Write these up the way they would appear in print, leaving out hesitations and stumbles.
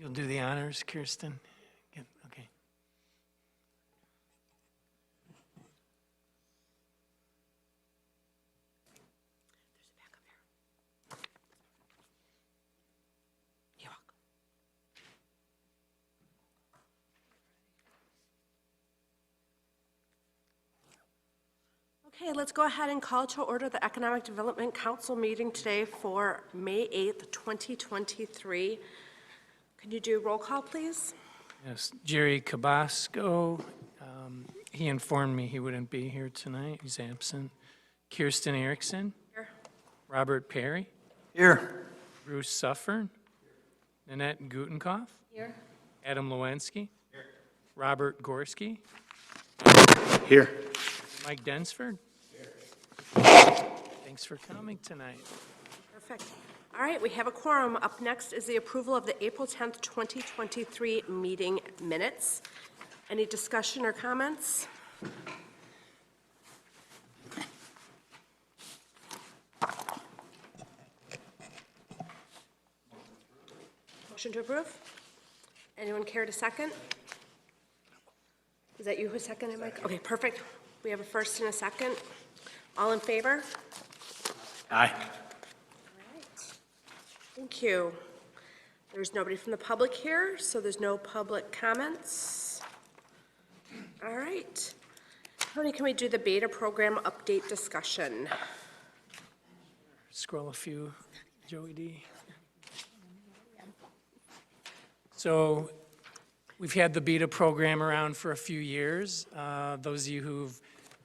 You'll do the honors, Kirsten? Yep, okay. There's a backup here. You're welcome. Okay, let's go ahead and call to order the Economic Development Council meeting today for May 8th, 2023. Can you do roll call, please? Yes, Jerry Cabasco, he informed me he wouldn't be here tonight. He's absent. Kirsten Erickson. Here. Robert Perry. Here. Bruce Suffern. Nanette Gutenkopf. Here. Adam Lewinsky. Here. Robert Gorski. Here. Mike Densford. Here. Thanks for coming tonight. Perfect. All right, we have a quorum. Up next is the approval of the April 10th, 2023 meeting minutes. Any discussion or comments? Motion to approve? Anyone care to second? Is that you who seconded, Mike? Okay, perfect. We have a first and a second. All in favor? Aye. Thank you. There's nobody from the public here, so there's no public comments. All right. Tony, can we do the BEDA program update discussion? Scroll a few, Joey D. So we've had the BEDA program around for a few years. Those of you who've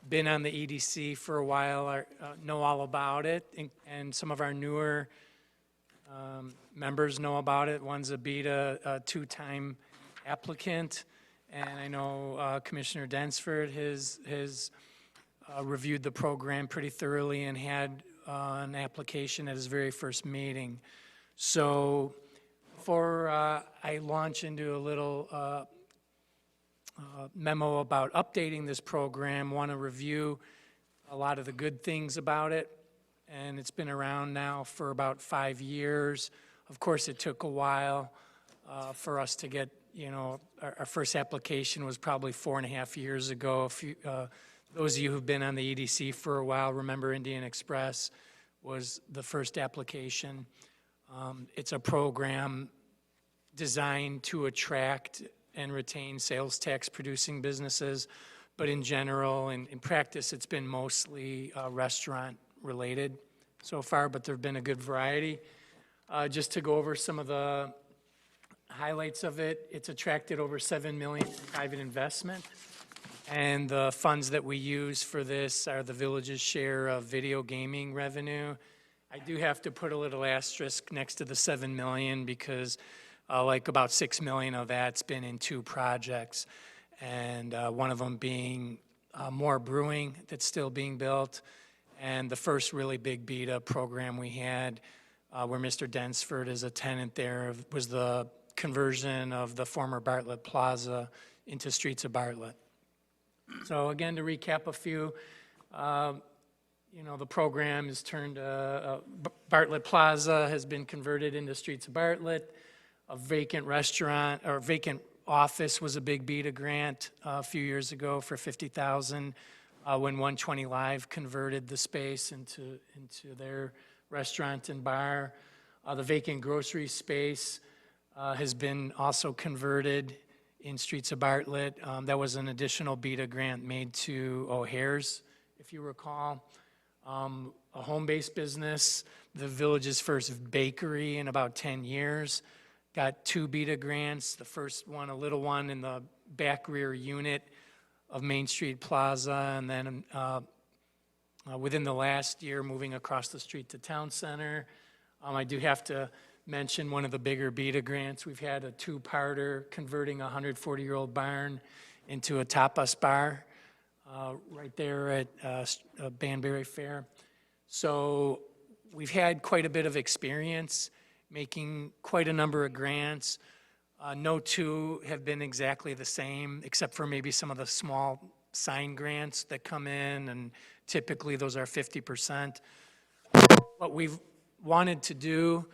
been on the EDC for a while know all about it, and some of our newer members know about it. One's a BEDA two-time applicant, and I know Commissioner Densford has reviewed the program pretty thoroughly and had an application at his very first meeting. So before I launch into a little memo about updating this program, want to review a lot of the good things about it. And it's been around now for about 5 years. Of course, it took a while for us to get, our first application was probably 4.5 years ago. If you, those of you who've been on the EDC for a while remember Indian Express was the first application. It's a program designed to attract and retain sales tax producing businesses, but in general, in practice, it's been mostly restaurant related so far, but there have been a good variety. Just to go over some of the highlights of it, it's attracted over $7 million in private investment, and the funds that we use for this are the village's share of video gaming revenue. I do have to put a little asterisk next to the $7 million because like about $6 million of that's been in 2 projects, and one of them being more brewing that's still being built. And the first really big BEDA program we had, where Mr. Densford is a tenant there, was the conversion of the former Bartlett Plaza into Streets of Bartlett. So again, to recap a few, the program is turned, Bartlett Plaza has been converted into Streets of Bartlett. A vacant restaurant, or vacant office was a big BEDA grant a few years ago for $50,000. When 120 Live converted the space into their restaurant and bar. The vacant grocery space has been also converted in Streets of Bartlett. That was an additional BEDA grant made to O'Hare's, if you recall. A home-based business, the village's first bakery in about 10 years. Got 2 BEDA grants. The first one, a little one in the back rear unit of Main Street Plaza, and then within the last year, moving across the street to Town Center. I do have to mention one of the bigger BEDA grants. We've had a 2-parter converting a 140-year-old barn into a tapas bar right there at Banbury Fair. So we've had quite a bit of experience making quite a number of grants. No 2 have been exactly the same, except for maybe some of the small sign grants that come in, and typically those are 50%. What we've wanted to do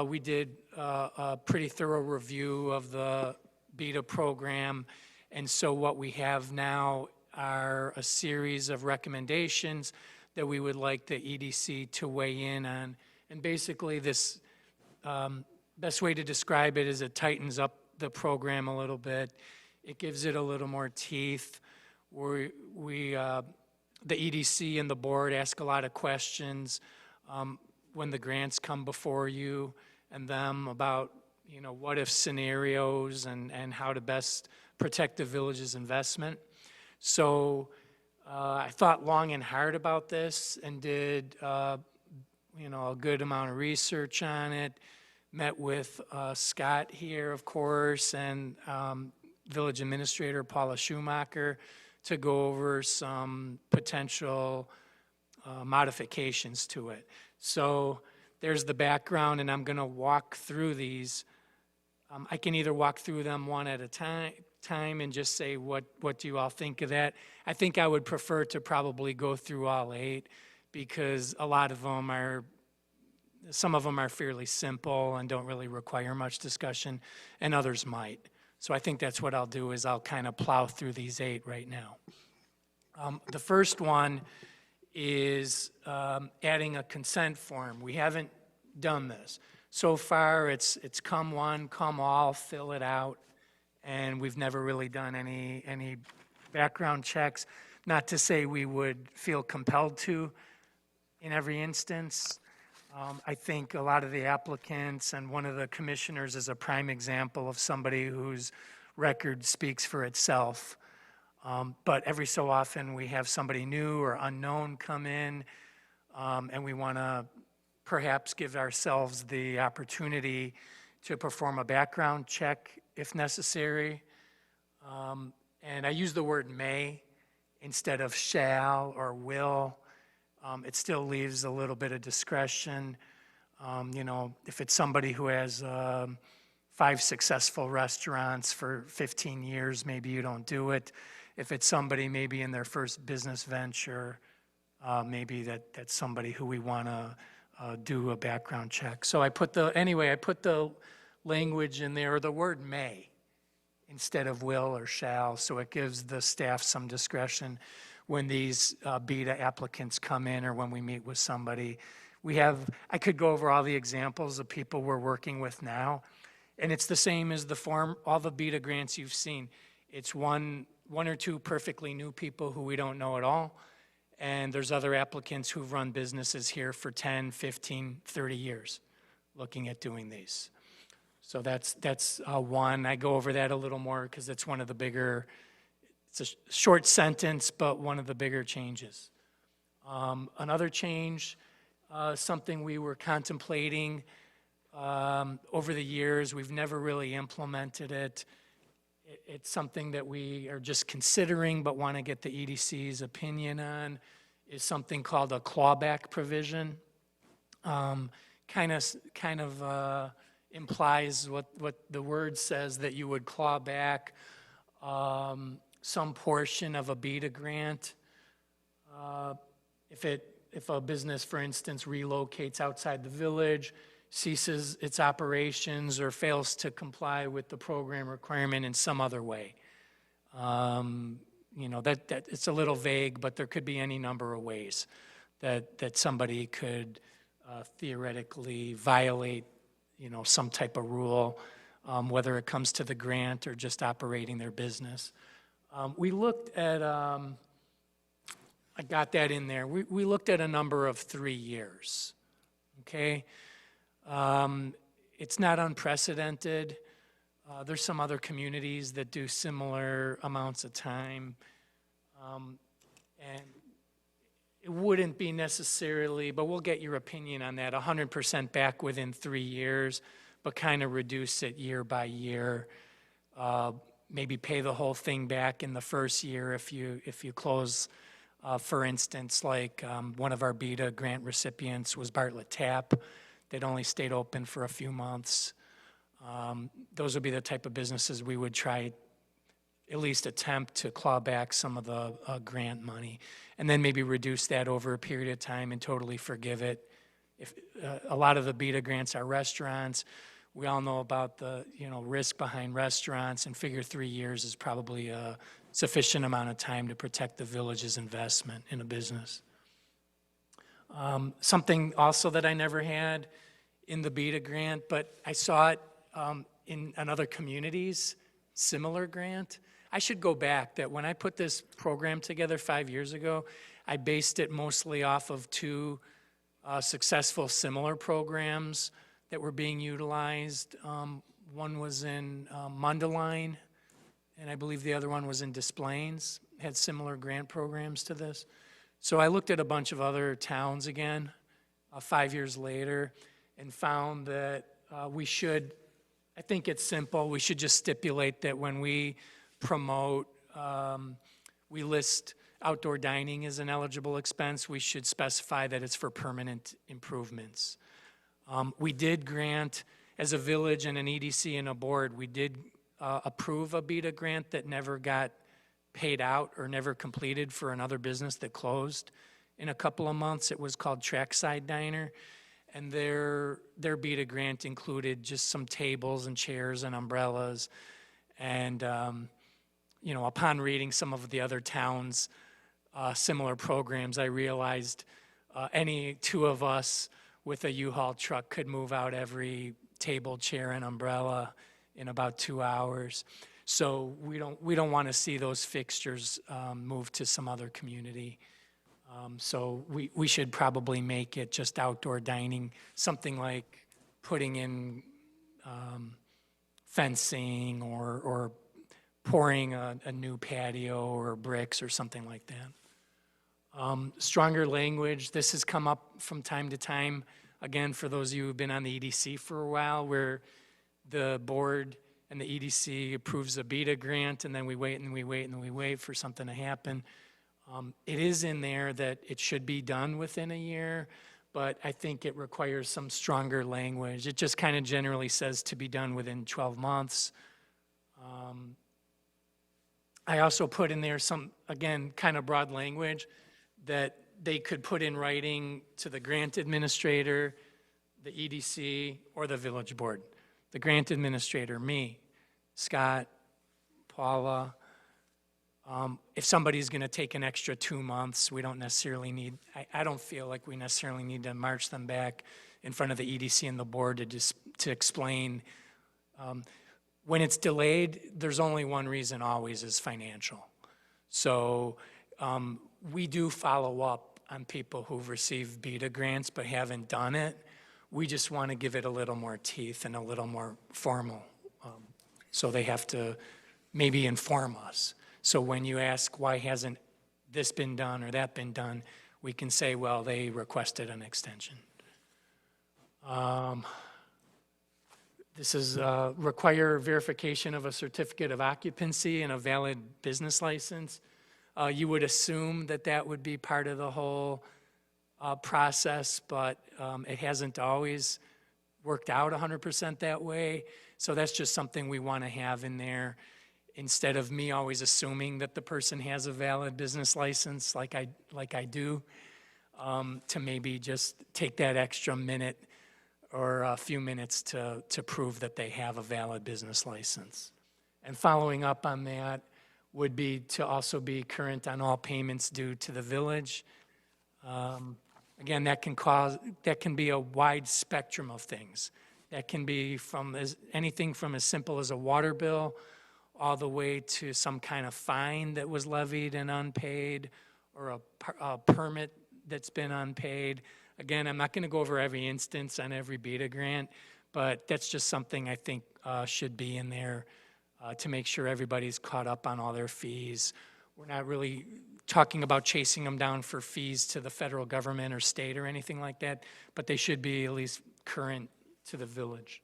we did a pretty thorough review of the BEDA program, and so what we have now are a series of recommendations that we would like the EDC to weigh in on. And basically, this, best way to describe it is it tightens up the program a little bit. It gives it a little more teeth. The EDC and the board ask a lot of questions when the grants come before you and them about, what if scenarios and how to best protect the village's investment. So I thought long and hard about this and did, a good amount of research on it. Met with Scott here, of course, and Village Administrator Paula Schumacher to go over some potential modifications to it. So there's the background, and I'm going to walk through these. I can either walk through them one at a time and just say, what do you all think of that? I think I would prefer to probably go through all 8 because a lot of them some of them are fairly simple and don't really require much discussion, and others might. So I think that's what I'll do is I'll kind of plow through these 8 right now. The first one is adding a consent form. We haven't done this. So far, it's come one, come all, fill it out, and we've never really done any background checks. Not to say we would feel compelled to in every instance. I think a lot of the applicants and one of the commissioners is a prime example of somebody whose record speaks for itself. But every so often we have somebody new or unknown come in, and we want to perhaps give ourselves the opportunity to perform a background check if necessary. And I use the word may instead of shall or will. It still leaves a little bit of discretion. If it's somebody who has 5 successful restaurants for 15 years, maybe you don't do it. If it's somebody maybe in their first business venture, maybe that's somebody who we want to do a background check. So I put the language in there, or the word may, instead of will or shall, so it gives the staff some discretion when these BEDA applicants come in or when we meet with somebody. I could go over all the examples of people we're working with now, and it's the same as the form, all the BEDA grants you've seen. It's one or two perfectly new people who we don't know at all, and there's other applicants who've run businesses here for 10, 15, 30 years looking at doing these. So that's one. I go over that a little more because it's one of the bigger, it's a short sentence, but one of the bigger changes. Another change, something we were contemplating over the years, we've never really implemented it. It's something that we are just considering but want to get the EDC's opinion on, is something called a clawback provision. Kind of implies what the word says, that you would claw back some portion of a BEDA grant. If a business, for instance, relocates outside the village, ceases its operations, or fails to comply with the program requirement in some other way. That it's a little vague, but there could be any number of ways that somebody could theoretically violate, some type of rule, whether it comes to the grant or just operating their business. We looked at, I got that in there, we looked at a number of 3 years, okay? It's not unprecedented. There's some other communities that do similar amounts of time. And it wouldn't be necessarily, but we'll get your opinion on that, 100% back within 3 years, but kind of reduce it year by year. Maybe pay the whole thing back in the first year if you close, for instance, like one of our BEDA grant recipients was Bartlett Tap. They'd only stayed open for a few months. Those would be the type of businesses we would try, at least attempt to claw back some of the grant money, and then maybe reduce that over a period of time and totally forgive it if, a lot of the BEDA grants are restaurants. We all know about the, risk behind restaurants, and figure 3 years is probably a sufficient amount of time to protect the village's investment in a business. Something also that I never had in the BEDA grant, but I saw it in other communities, similar grant. I should go back, that when I put this program together 5 years ago, I based it mostly off of two successful similar programs that were being utilized. One was in Mundelein, and I believe the other one was in Des Plaines, had similar grant programs to this. So I looked at a bunch of other towns again 5 years later and found that we should, I think it's simple, we should just stipulate that when we promote, we list outdoor dining as an eligible expense, we should specify that it's for permanent improvements. We did grant, as a village and an EDC and a board, we did approve a BEDA grant that never got paid out or never completed for another business that closed in a couple of months. It was called Trackside Diner, and their BEDA grant included just some tables and chairs and umbrellas. And, upon reading some of the other towns' similar programs, I realized any two of us with a U-Haul truck could move out every table, chair, and umbrella in about 2 hours. So we don't want to see those fixtures moved to some other community. So we should probably make it just outdoor dining, something like putting in fencing or pouring a new patio or bricks or something like that. Stronger language, this has come up from time to time, again, for those of you who've been on the EDC for a while, where the board and the EDC approves a BEDA grant, and then we wait and we wait and we wait for something to happen. It is in there that it should be done within a year, but I think it requires some stronger language. It just kind of generally says to be done within 12 months. I also put in there some, again, kind of broad language that they could put in writing to the grant administrator, the EDC, or the village board. The grant administrator, me, Scott, Paula. If somebody's going to take an extra 2 months, we don't necessarily need, I don't feel like we necessarily need to march them back in front of the EDC and the board to explain. When it's delayed, there's only one reason always, is financial. So we do follow up on people who've received BEDA grants but haven't done it. We just want to give it a little more teeth and a little more formal. So they have to maybe inform us. So when you ask, why hasn't this been done or that been done, we can say, well, they requested an extension. This is require verification of a certificate of occupancy and a valid business license. You would assume that that would be part of the whole process, but it hasn't always worked out 100% that way. So that's just something we want to have in there, instead of me always assuming that the person has a valid business license like I do, to maybe just take that extra minute or a few minutes to prove that they have a valid business license. And following up on that would be to also be current on all payments due to the village. Again, that can be a wide spectrum of things. That can be from anything from as simple as a water bill all the way to some kind of fine that was levied and unpaid, or a permit that's been unpaid. Again, I'm not going to go over every instance on every BEDA grant, but that's just something I think should be in there to make sure everybody's caught up on all their fees. We're not really talking about chasing them down for fees to the federal government or state or anything like that, but they should be at least current to the village.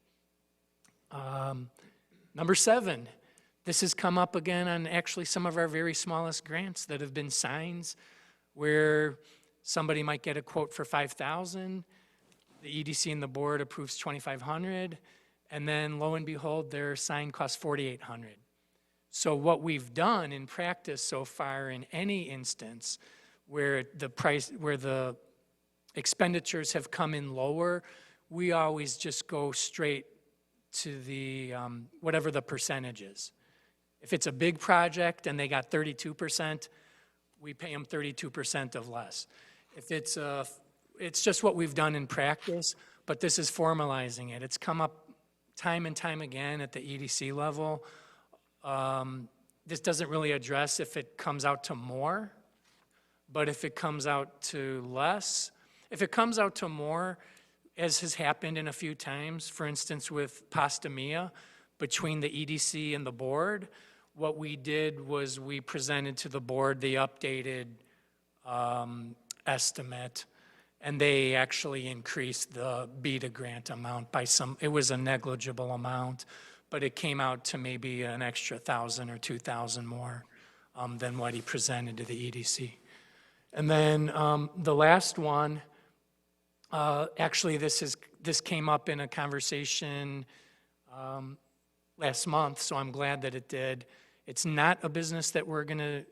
Number 7, this has come up again on actually some of our very smallest grants that have been signs, where somebody might get a quote for $5,000, the EDC and the board approves $2,500, and then lo and behold, their sign costs $4,800. So what we've done in practice so far in any instance where the expenditures have come in lower, we always just go straight to the, whatever the percentage is. If it's a big project and they got 32%, we pay them 32% of less. If it's just what we've done in practice, but this is formalizing it. It's come up time and time again at the EDC level. This doesn't really address if it comes out to more, but if it comes out to less, if it comes out to more, as has happened in a few times, for instance, with Pasta Mia, between the EDC and the board, what we did was we presented to the board the updated estimate, and they actually increased the BEDA grant amount by it was a negligible amount, but it came out to maybe an extra 1,000 or 2,000 more than what he presented to the EDC. And then the last one, actually this came up in a conversation last month, so I'm glad that it did. It's not a business that we're going to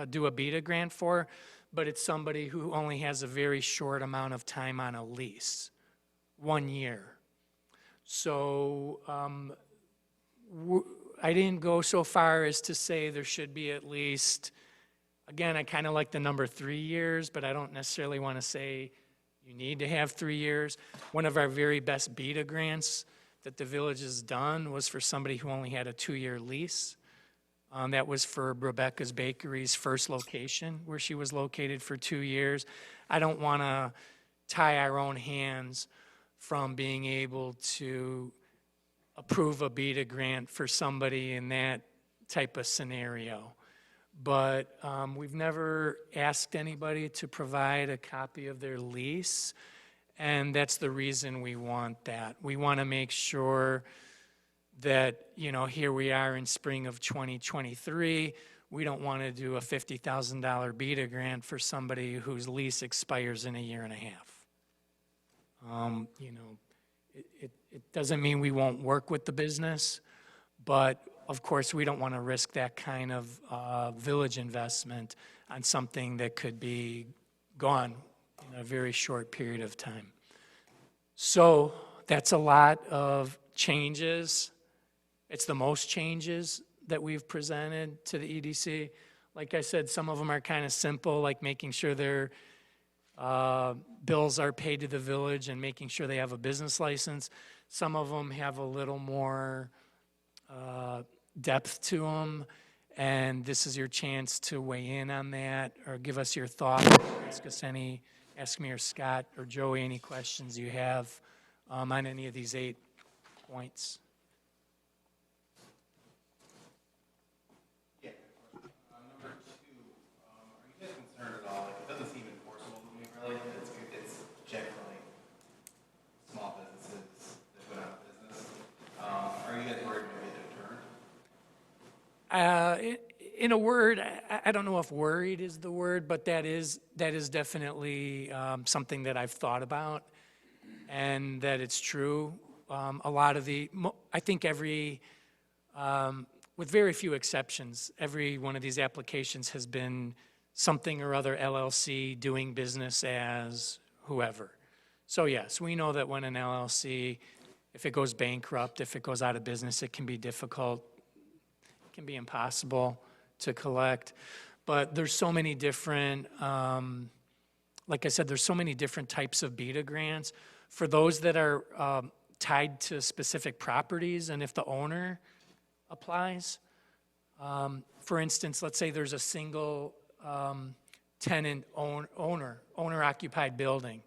do a BEDA grant for, but it's somebody who only has a very short amount of time on a lease, 1 year. So I didn't go so far as to say there should be at least, again, I kind of like the number 3 years, but I don't necessarily want to say you need to have 3 years. One of our very best BEDA grants that the village has done was for somebody who only had a 2-year lease. That was for Rebecca's Bakery's first location, where she was located for 2 years. I don't want to tie our own hands from being able to approve a BEDA grant for somebody in that type of scenario. But we've never asked anybody to provide a copy of their lease, and that's the reason we want that. We want to make sure that, you know, here we are in spring of 2023, we don't want to do a $50,000 BEDA grant for somebody whose lease expires in a year and a half. You know, it doesn't mean we won't work with the business, but of course we don't want to risk that kind of village investment on something that could be gone in a very short period of time. So that's a lot of changes. It's the most changes that we've presented to the EDC. Like I said, some of them are kind of simple, like making sure their bills are paid to the village and making sure they have a business license. Some of them have a little more depth to them, and this is your chance to weigh in on that or give us your thoughts. Ask me or Scott or Joey any questions you have on any of these 8 points. In a word, I don't know if worried is the word, but that is definitely something that I've thought about, and that it's true. A lot of I think with very few exceptions, every one of these applications has been something or other LLC doing business as whoever. So yes, we know that when an LLC, if it goes bankrupt, if it goes out of business, it can be difficult. Can be impossible to collect, but there's so many different, like I said, there's so many different types of BEDA grants. For those that are tied to specific properties, and if the owner applies, for instance, let's say there's a single tenant owner-occupied building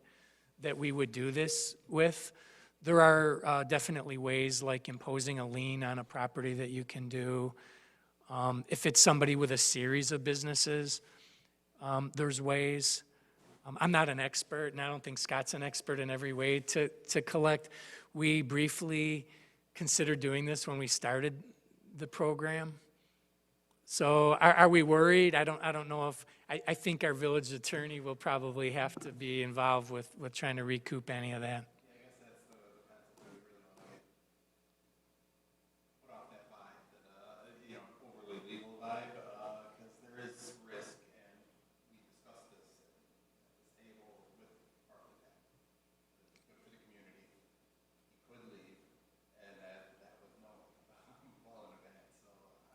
that we would do this with. There are definitely ways like imposing a lien on a property that you can do. If it's somebody with a series of businesses, there's ways. I'm not an expert, and I don't think Scott's an expert in every way to collect. We briefly considered doing this when we started the program. So are we worried? I don't know if, I think our village attorney will probably have to be involved with trying to recoup any of that.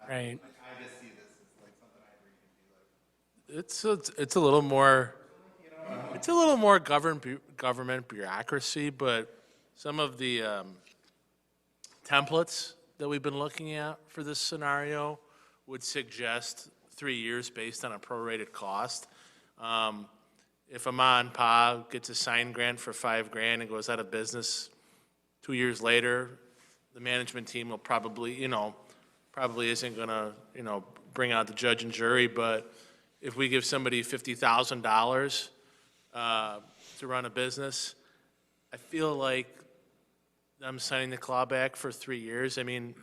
Right. I just see this as like something I read and be like, It's a little more government bureaucracy, but some of the templates that we've been looking at for this scenario would suggest 3 years based on a prorated cost. If a ma and pa gets a sign grant for $5,000 and goes out of business 2 years later, the management team will probably isn't gonna, bring out the judge and jury, but if we give somebody $50,000 to run a business, I feel like I'm signing the clawback for 3 years. I mean,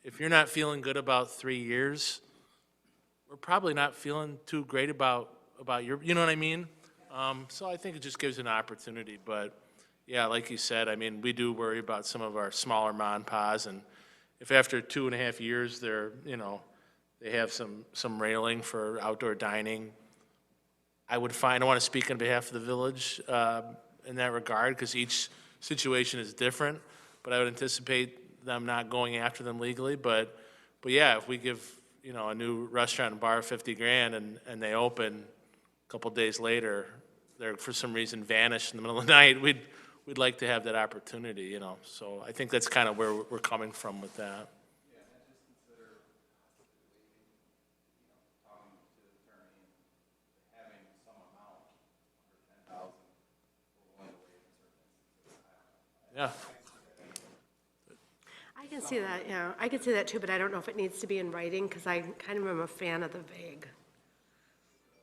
if you're not feeling good about 3 years, we're probably not feeling too great about your, you know what I mean? So I think it just gives an opportunity, but yeah, like you said, I mean, we do worry about some of our smaller ma and pas, and if after 2.5 years they're, they have some railing for outdoor dining, I want to speak on behalf of the village in that regard, because each situation is different, but I would anticipate them not going after them legally, but yeah, if we give, a new restaurant and bar $50,000 and they open a couple days later, they're for some reason vanished in the middle of the night, we'd like to have that opportunity, so I think that's kind of where we're coming from with that. Yeah. I can see that, yeah, I can see that too, but I don't know if it needs to be in writing, because I kind of am a fan of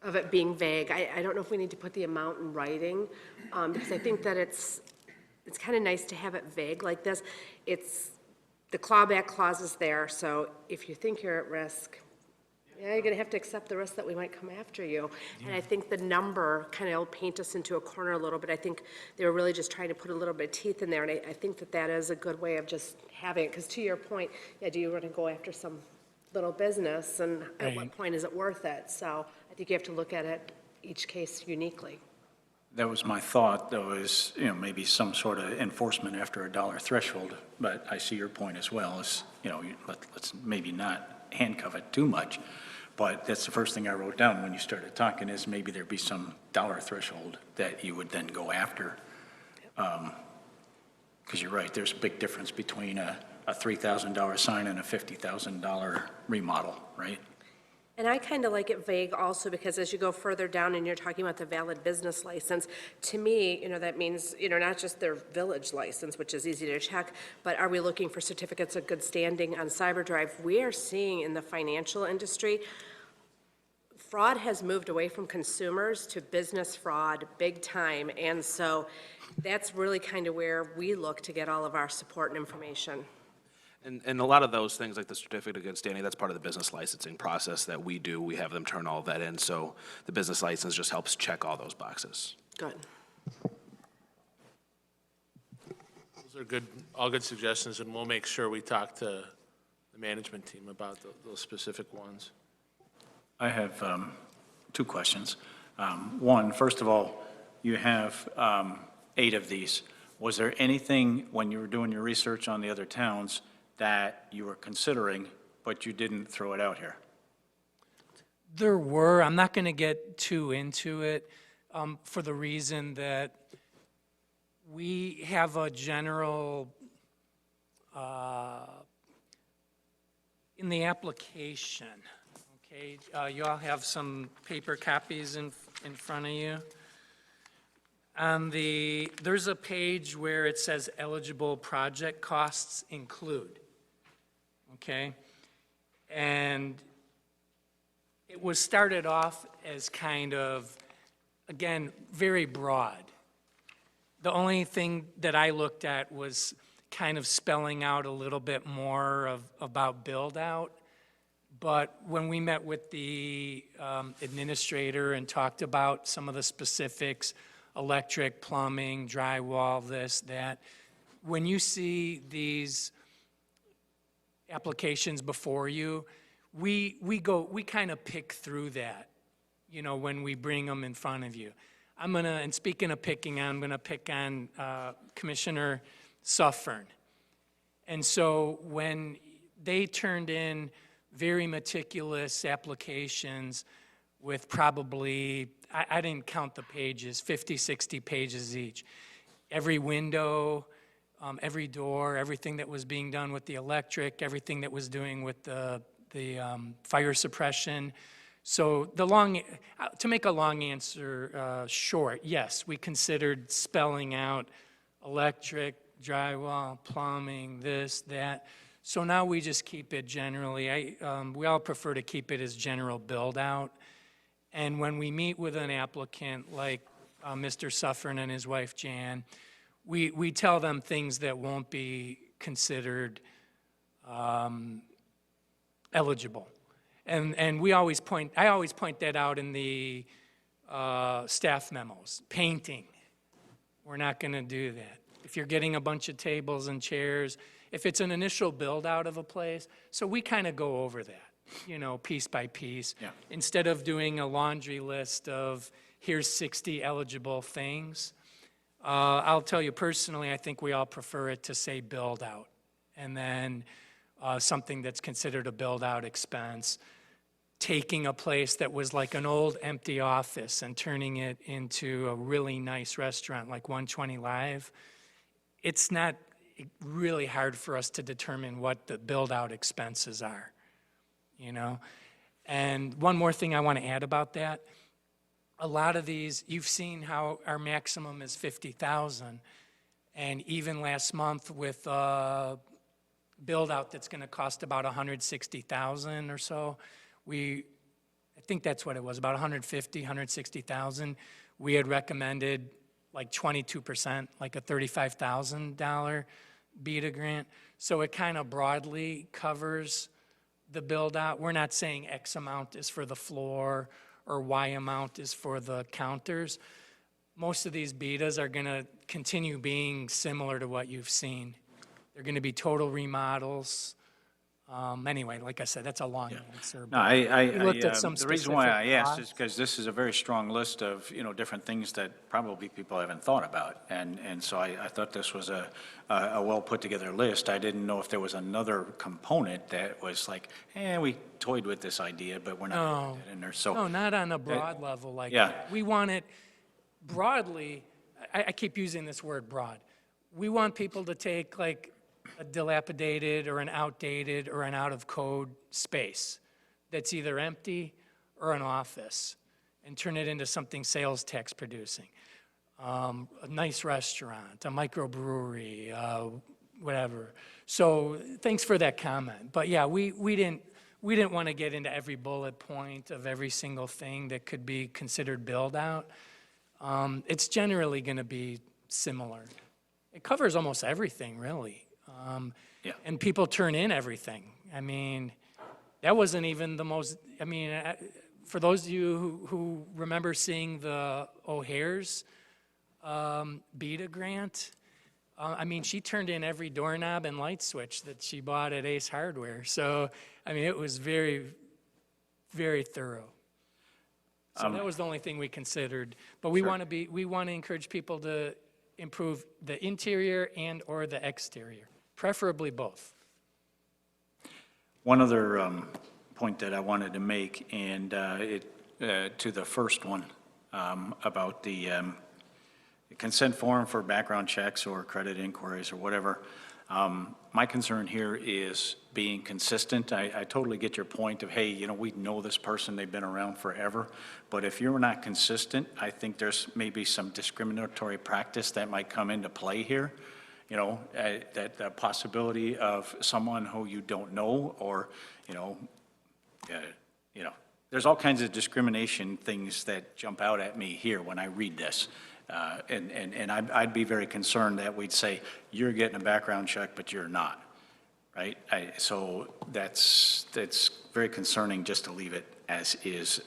of it being vague. I don't know if we need to put the amount in writing, because I think that it's kind of nice to have it vague like this. The clawback clause is there, so if you think you're at risk, yeah, you're gonna have to accept the risk that we might come after you. And I think the number kind of will paint us into a corner a little bit. I think they were really just trying to put a little bit of teeth in there, and I think that is a good way of just having it, because to your point, yeah, do you want to go after some little business, and at what Right. point is it worth it? So I think you have to look at it, each case uniquely. That was my thought, though, is, maybe some sort of enforcement after a dollar threshold. But I see your point as well, is, let's maybe not handcuff it too much. But that's the first thing I wrote down when you started talking, is maybe there'd be some dollar threshold that you would then go after. Because you're right, there's a big difference between a $3,000 sign and a $50,000 remodel, right? And I kind of like it vague also, because as you go further down and you're talking about the valid business license, to me, that means, not just their village license, which is easy to check, but are we looking for certificates of good standing on CyberDrive? We are seeing in the financial industry, fraud has moved away from consumers to business fraud big time. And so that's really kind of where we look to get all of our support and information. And a lot of those things, like the certificate of good standing, that's part of the business licensing process that we do. We have them turn all of that in, so the business license just helps check all those boxes. Good. Those are all good suggestions, and we'll make sure we talk to the management team about those specific ones. I have 2 questions. One, first of all, you have 8 of these. Was there anything, when you were doing your research on the other towns, that you were considering, but you didn't throw it out here? There were. I'm not going to get too into it for the reason that we have a general, in the application, okay, you all have some paper copies in front of you. There's a page where it says eligible project costs include, okay? And it was started off as kind of, again, very broad. The only thing that I looked at was kind of spelling out a little bit more about build-out. But when we met with the administrator and talked about some of the specifics, electric, plumbing, drywall, this, that. When you see these applications before you, we kind of pick through that, when we bring them in front of you. And speaking of picking, I'm gonna pick on Commissioner Suffern. And so when they turned in very meticulous applications with probably, I didn't count the pages, 50, 60 pages each. Every window, every door, everything that was being done with the electric, everything that was doing with the fire suppression. So to make a long answer short, yes, we considered spelling out electric, drywall, plumbing, this, that. So now we just keep it generally. We all prefer to keep it as general build out. And when we meet with an applicant like Mr. Suffern and his wife Jan, we tell them things that won't be considered eligible. And I always point that out in the staff memos. Painting, we're not going to do that. If you're getting a bunch of tables and chairs, if it's an initial build out of a place, so we kind of go over that, piece by piece. Yeah. Instead of doing a laundry list of here's 60 eligible things. I'll tell you personally, I think we all prefer it to say build out. And then something that's considered a build out expense, taking a place that was like an old empty office and turning it into a really nice restaurant like 120 Live. It's not really hard for us to determine what the build-out expenses are, And one more thing I want to add about that, a lot of these, you've seen how our maximum is 50,000, and even last month with a build-out that's going to cost about 160,000 or so, I think that's what it was, about 150, 160,000. We had recommended like 22%, like a $35,000 BEDA grant. So it kind of broadly covers the build out. We're not saying X amount is for the floor or Y amount is for the counters. Most of these BEDAs are going to continue being similar to what you've seen. They're going to be total remodels. Anyway, like I said, that's a long answer. No, We looked at some the reason why I specific asked is costs. because this is a very strong list of, different things that probably people haven't thought about. And so I thought this was a well-put-together list. I didn't know if there was another component that was like, we toyed with this idea, but we're not going to put that in there. So, No, not on a broad level like yeah. that. We want it broadly, I keep using this word broad. We want people to take like a dilapidated or an outdated or an out-of-code space that's either empty or an office and turn it into something sales tax producing. A nice restaurant, a microbrewery, whatever. So thanks for that comment. But yeah, we didn't want to get into every bullet point of every single thing that could be considered build out. It's generally going to be similar. It covers almost everything, really. Yeah. And people turn in everything. I mean, that wasn't even the most, for those of you who remember seeing the O'Hare's BEDA grant, she turned in every doorknob and light switch that she bought at Ace Hardware. So, it was very, very thorough. So that was the only thing we considered. But we want to encourage people to improve the interior and or the exterior, preferably both. One other point that I wanted to make, and to the first one about the consent form for background checks or credit inquiries or whatever, my concern here is being consistent. I totally get your point of, hey, we know this person, they've been around forever, but if you're not consistent, I think there's maybe some discriminatory practice that might come into play here. That the possibility of someone who you don't know, or, there's all kinds of discrimination things that jump out at me here when I read this. And I'd be very concerned that we'd say, you're getting a background check, but you're not, right? So that's very concerning just to leave it as is,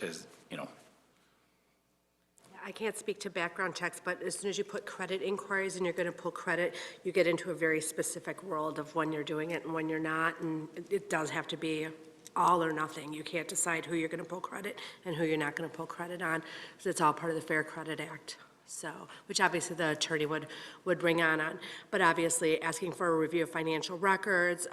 I can't speak to background checks, but as soon as you put credit inquiries and you're going to pull credit, you get into a very specific world of when you're doing it and when you're not, and it does have to be all or nothing. You can't decide who you're going to pull credit and who you're not going to pull credit on, because it's all part of the Fair Credit Act. So, which obviously the attorney would bring on. But obviously asking for a review of financial records,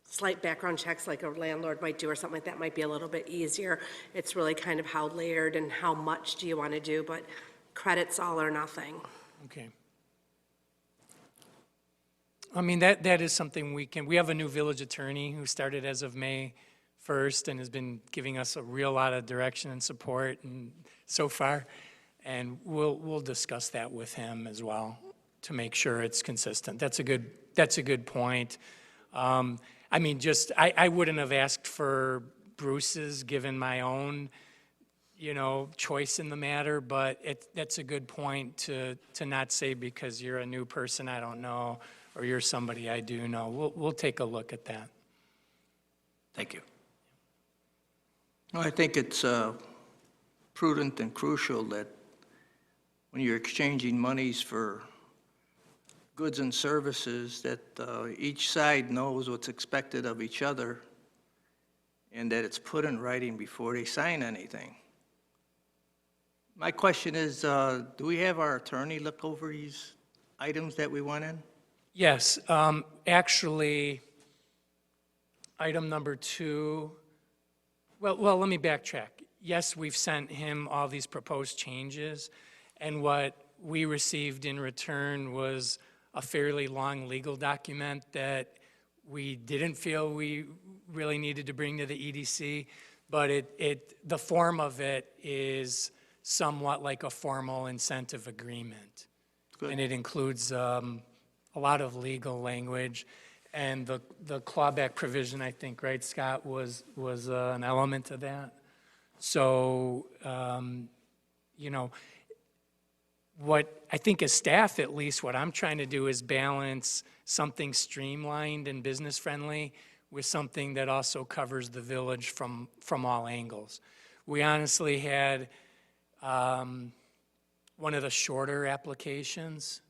slight background checks like a landlord might do or something like that might be a little bit easier. It's really kind of how layered and how much do you want to do, but credit's all or nothing. Okay. I mean, that is something we have a new village attorney who started as of May 1st and has been giving us a real lot of direction and support and so far. And we'll discuss that with him as well to make sure it's consistent. That's a good point. I mean, I wouldn't have asked for Bruce's, given my own, choice in the matter, but that's a good point to not say because you're a new person I don't know, or you're somebody I do know. We'll take a look at that. Thank you. Well, I think it's prudent and crucial that when you're exchanging monies for goods and services, that each side knows what's expected of each other and that it's put in writing before they sign anything. My question is, do we have our attorney look over these items that we went in? Yes, actually, item number 2, well, let me backtrack. Yes, we've sent him all these proposed changes, and what we received in return was a fairly long legal document that we didn't feel we really needed to bring to the EDC, but the form of it is somewhat like a formal incentive agreement. Good. And it includes a lot of legal language, and the clawback provision, I think, right, Scott, was an element of that. So, what I think as staff, at least, what I'm trying to do is balance something streamlined and business-friendly with something that also covers the village from all angles. We honestly had one of the shorter applications.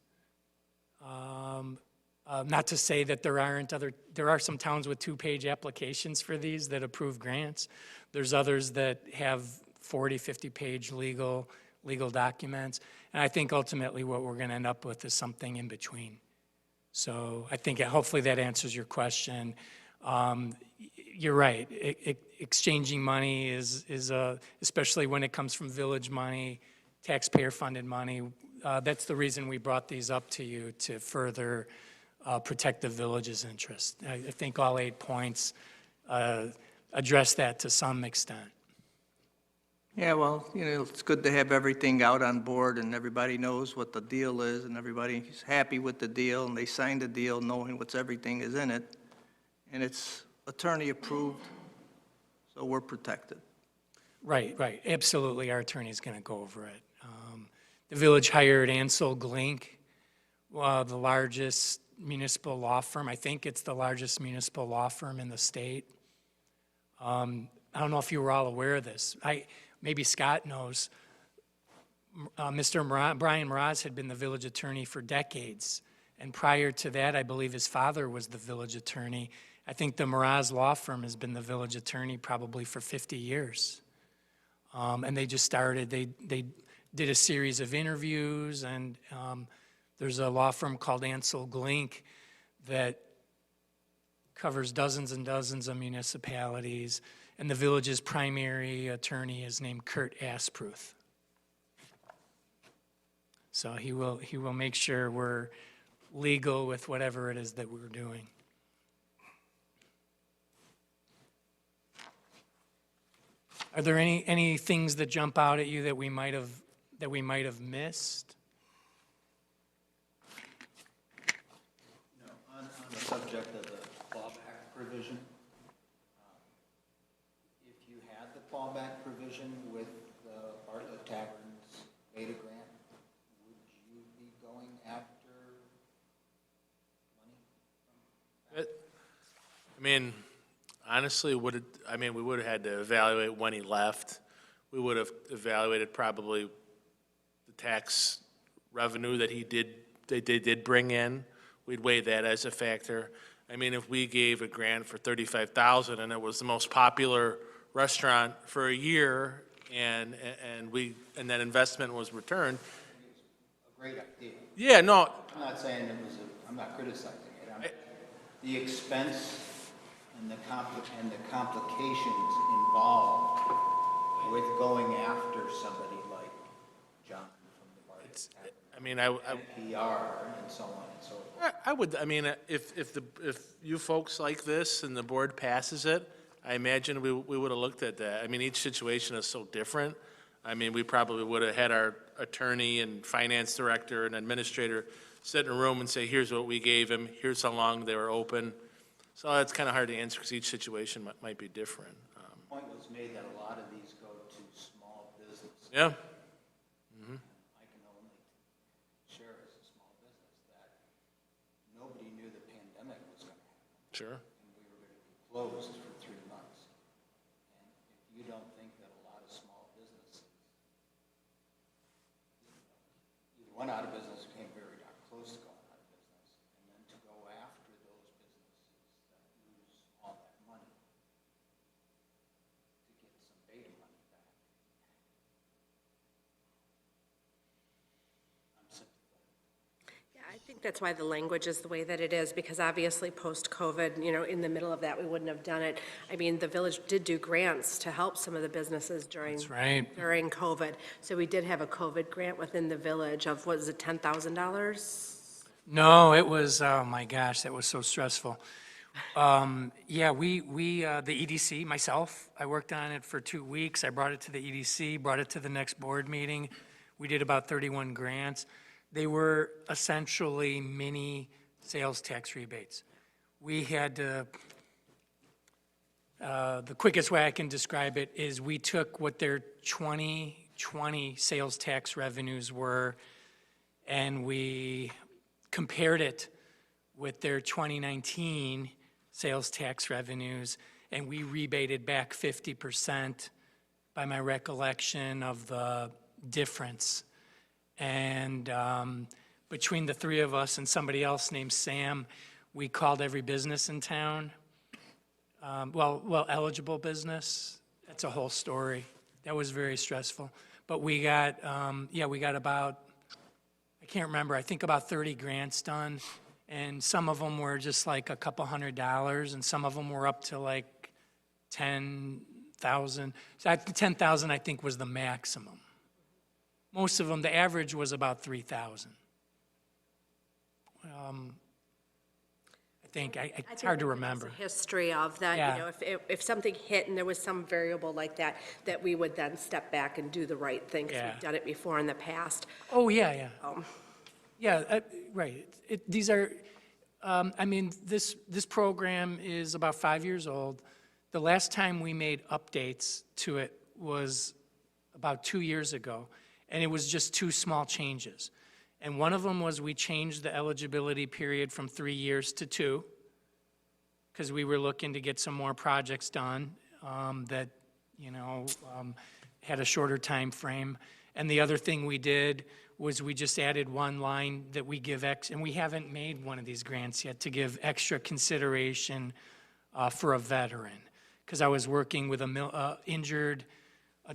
Not to say that there are some towns with 2-page applications for these that approve grants. There's others that have 40, 50-page legal documents. And I think ultimately what we're going to end up with is something in between. So I think hopefully that answers your question. You're right. Exchanging money is especially when it comes from village money, taxpayer-funded money. That's the reason we brought these up to you, to further protect the village's interest. I think all 8 points address that to some extent. Yeah, well, it's good to have everything out on board and everybody knows what the deal is and everybody's happy with the deal and they signed the deal knowing everything is in it. And it's attorney approved, so we're protected. Right. Absolutely, our attorney's going to go over it. The village hired Ansel Glink, the largest municipal law firm. I think it's the largest municipal law firm in the state. I don't know if you were all aware of this. Maybe Scott knows. Mr. Brian Mraz had been the village attorney for decades. And prior to that, I believe his father was the village attorney. I think the Mraz law firm has been the village attorney probably for 50 years. And they just started, they did a series of interviews, and there's a law firm called Ansel Glink that covers dozens and dozens of municipalities, and the village's primary attorney is named Kurt Aspruth. So he will make sure we're legal with whatever it is that we're doing. Are there any things that jump out at you that we might have missed? No, on the subject of the clawback provision, if you had the clawback provision with the Bartlett Tavern's BEDA grant, would you be going after money? I mean, honestly, we would have had to evaluate when he left. We would have evaluated probably the tax revenue that they did bring in. We'd weigh that as a factor. I mean, if we gave a grant for $35,000 and it was the most popular restaurant for a year, and that investment was returned. A great idea. Yeah, no, I'm not saying I'm not criticizing it. The expense and the complications involved with going after somebody like John from the Bartlett Tavern, I mean, I PR and so on and so forth. I would, I mean, if you folks like this and the board passes it, I imagine we would have looked at that. I mean, each situation is so different. I mean, we probably would have had our attorney and finance director and administrator sit in a room and say, here's what we gave him, here's how long they were open. So it's kind of hard to answer because each situation might be different. The point was made that a lot of these go to small businesses. Yeah, I can only share as a small business that nobody knew the pandemic was going to happen, sure. and we were going to be closed for 3 months. And if you don't think that a lot of small businesses, either went out of business or came very darn close to going out of business, and then to go after those businesses that lose all that money to get some beta money back, I'm sympathetic. Yeah, I think that's why the language is the way that it is, because obviously post-COVID, you know, in the middle of that, we wouldn't have done it. I mean, the village did do grants to help some of the businesses during. That's right. During COVID. So we did have a COVID grant within the village of, what is it, $10,000? No, it was, oh my gosh, that was so stressful. Yeah, the EDC, myself, I worked on it for 2 weeks. I brought it to the EDC, brought it to the next board meeting. We did about 31 grants. They were essentially mini sales tax rebates. We had to, the quickest way I can describe it is we took what their 2020 sales tax revenues were, and we compared it with their 2019 sales tax revenues, and we rebated back 50% by my recollection of the difference. And between the three of us and somebody else named Sam, we called every business in town. Well, eligible business. That's a whole story. That was very stressful. But we got, we got about, I can't remember, I think about 30 grants done. And some of them were just like a couple $100, and some of them were up to like 10,000. So 10,000, I think, was the maximum. Most of them, the average was about 3,000. I think, it's hard to remember. History of that, Yeah. you know, if something hit and there was some variable like that, that we would then step back and do the right thing, because Yeah. we've done it before in the past. Oh, yeah. Yeah, right. These are, I mean, this program is about 5 years old. The last time we made updates to it was about 2 years ago, and it was just 2 small changes. And one of them was we changed the eligibility period from 3 years to 2, because we were looking to get some more projects done that, you know, had a shorter time frame. And the other thing we did was we just added one line that we give and we haven't made one of these grants yet, to give extra consideration for a veteran. Because I was working with a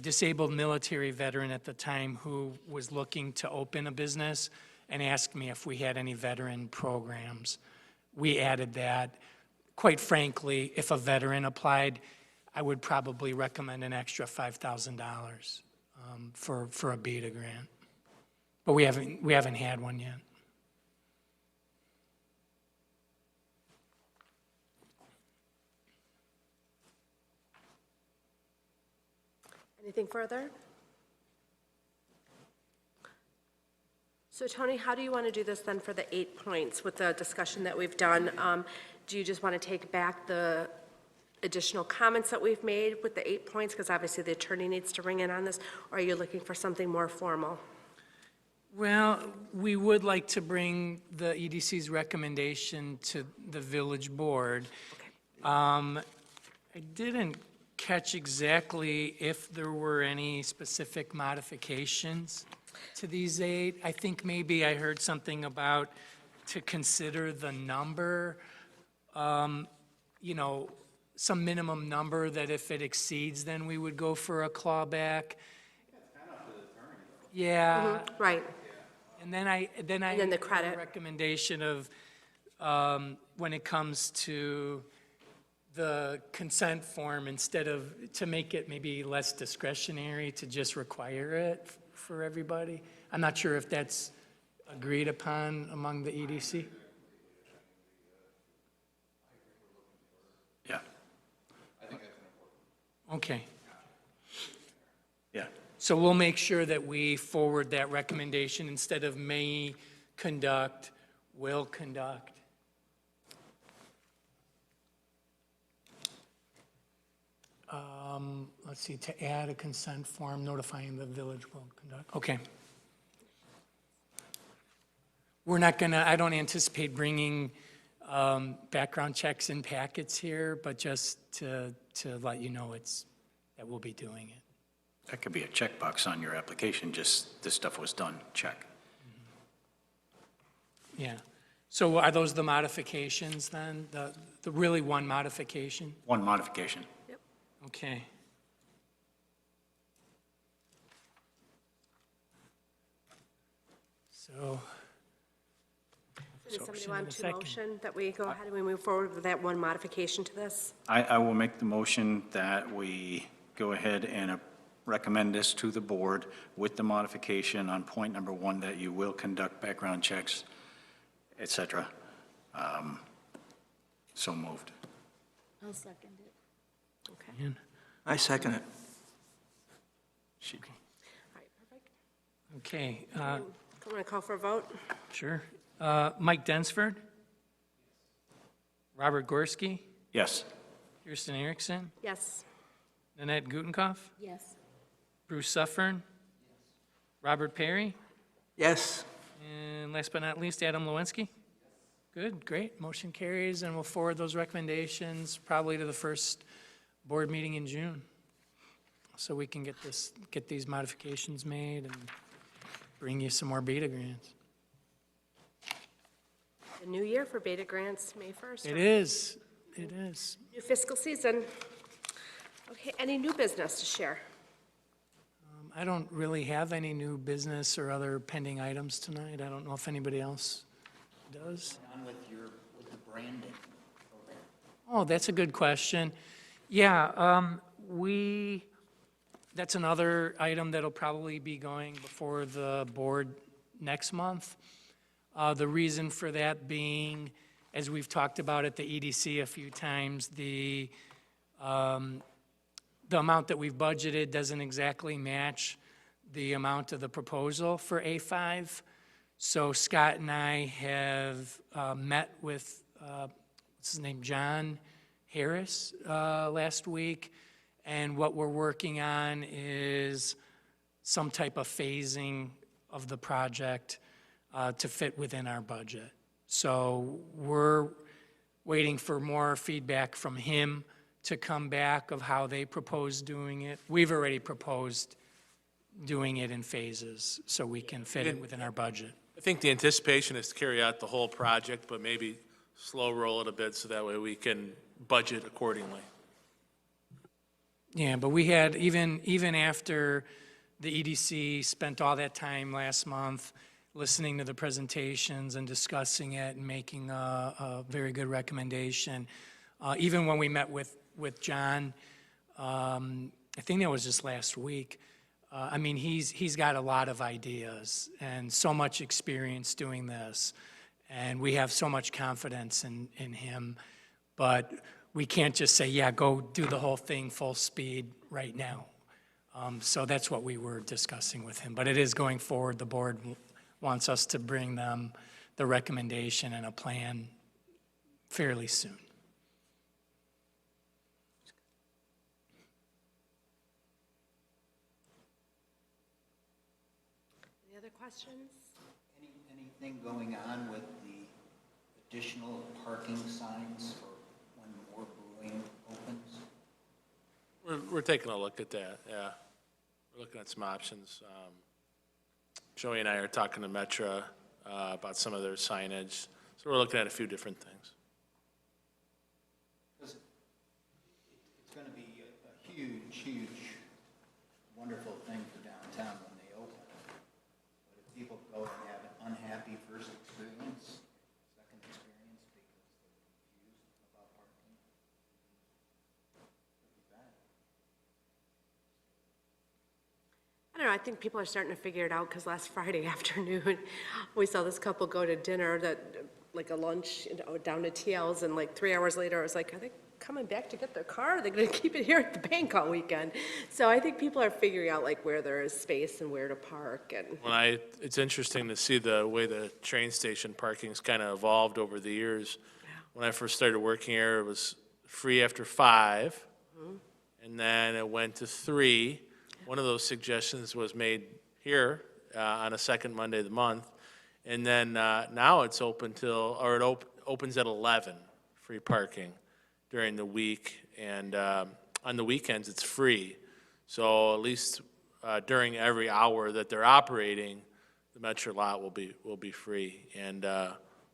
disabled military veteran at the time who was looking to open a business and asked me if we had any veteran programs. We added that. Quite frankly, if a veteran applied, I would probably recommend an extra $5,000 for a BEDA grant. But we haven't had one yet. Anything further? So Tony, how do you want to do this then for the 8 points with the discussion that we've done? Do you just want to take back the additional comments that we've made with the 8 points? Because obviously the attorney needs to ring in on this. Or are you looking for something more formal? Well, we would like to bring the EDC's recommendation to the village board. I didn't catch exactly if there were any specific modifications to these 8. I think maybe I heard something about to consider the number, you know, some minimum number that if it exceeds, then we would go for a clawback. Yeah. Right. And then I then the had credit. a recommendation of, when it comes to the consent form, instead of, to make it maybe less discretionary, to just require it for everybody. I'm not sure if that's agreed upon among the EDC. Yeah, Okay. yeah. So we'll make sure that we forward that recommendation instead of may conduct, will conduct. Let's see, to add a consent form notifying the village will conduct, okay. We're not gonna, I don't anticipate bringing background checks in packets here, but just to let you know that we'll be doing it. That could be a checkbox on your application, just this stuff was done, check. Yeah. So are those the modifications then? The really one modification? One modification. Okay. So, Does somebody Motion in want a to second. motion that we go ahead and we move forward with that one modification to this? I will make the motion that we go ahead and recommend this to the board with the modification on point number 1, that you will conduct background checks, et cetera. So moved. I'll second it. Okay. Ian? I second it. She- All right, perfect. Okay, I'm going to call for a vote. sure. Mike Densford? Robert Gorski? Yes. Kirsten Erickson? Yes. Nanette Gutenkoff? Yes. Bruce Suffern? Robert Perry? Yes. And last but not least, Adam Lewinsky? Good, great. Motion carries, and we'll forward those recommendations probably to the first board meeting in June. So we can get these modifications made and bring you some more BEDA grants. The new year for BEDA grants, May 1st. It is, it is. New fiscal season. Okay, any new business to share? I don't really have any new business or other pending items tonight. I don't know if anybody else does. On with the branding program. Oh, that's a good question. Yeah, that's another item that'll probably be going before the board next month. The reason for that being, as we've talked about at the EDC a few times, the amount that we've budgeted doesn't exactly match the amount of the proposal for A5. So Scott and I have met with, what's his name, John Harris last week, and what we're working on is some type of phasing of the project to fit within our budget. So we're waiting for more feedback from him to come back of how they propose doing it. We've already proposed doing it in phases, so we can fit it within our budget. I think the anticipation is to carry out the whole project, but maybe slow roll it a bit so that way we can budget accordingly. Yeah, but we had, even after the EDC spent all that time last month listening to the presentations and discussing it and making a very good recommendation, even when we met with John, I think that was just last week, I mean, he's got a lot of ideas and so much experience doing this, and we have so much confidence in him, but we can't just say, yeah, go do the whole thing full speed right now. So that's what we were discussing with him, but it is going forward. The board wants us to bring them the recommendation and a plan fairly soon. Any other questions? Anything going on with the additional parking signs for when more brewing opens? We're taking a look at that, yeah. We're looking at some options. Joey and I are talking to Metra about some of their signage, so we're looking at a few different things. Because it's going to be a huge, wonderful thing for downtown when they open. But if people go and have an unhappy first experience, second experience because they're confused about parking. I think people are starting to figure it out, because last Friday afternoon, we saw this couple go to dinner like a lunch, down to TL's, and like 3 hours later, I was like, are they coming back to get their car? Are they gonna keep it here at the bank all weekend? So I think people are figuring out like where there is space and where to park, and, It's interesting to see the way the train station parking's kind of evolved over the years. When I first started working here, it was free after 5, and then it went to 3. One of those suggestions was made here on a second Monday of the month. And then now it's open till, or it opens at 11, free parking during the week. And on the weekends, it's free. So at least during every hour that they're operating, the Metro lot will be free. And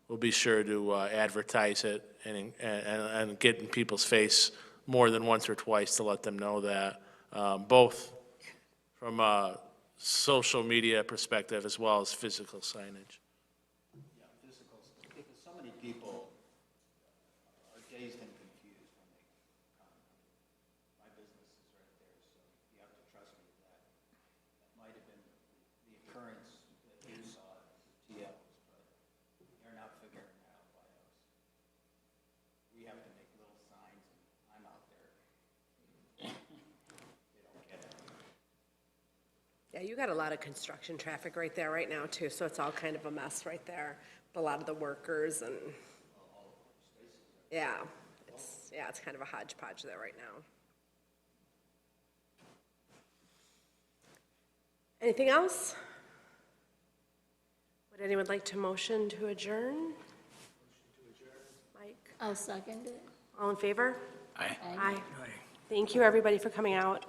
we'll be sure to advertise it and get in people's face more than once or twice to let them know that, both from a social media perspective as well as physical signage. Yeah, physical, because so many people are dazed and confused when they come. My business is right there, so you have to trust me that might have been the occurrence that you saw at TL's, but they're not figuring it out by us. We have to make little signs, and I'm out there. They don't get it. yeah, you got a lot of construction traffic right there right now, too, so it's all kind of a mess right there. A lot of the workers and, yeah, it's kind of a hodgepodge there right now. Anything else? Would anyone like to motion to adjourn? Mike, I'll second it. all in favor? Aye. Aye. Thank you, everybody, for coming out.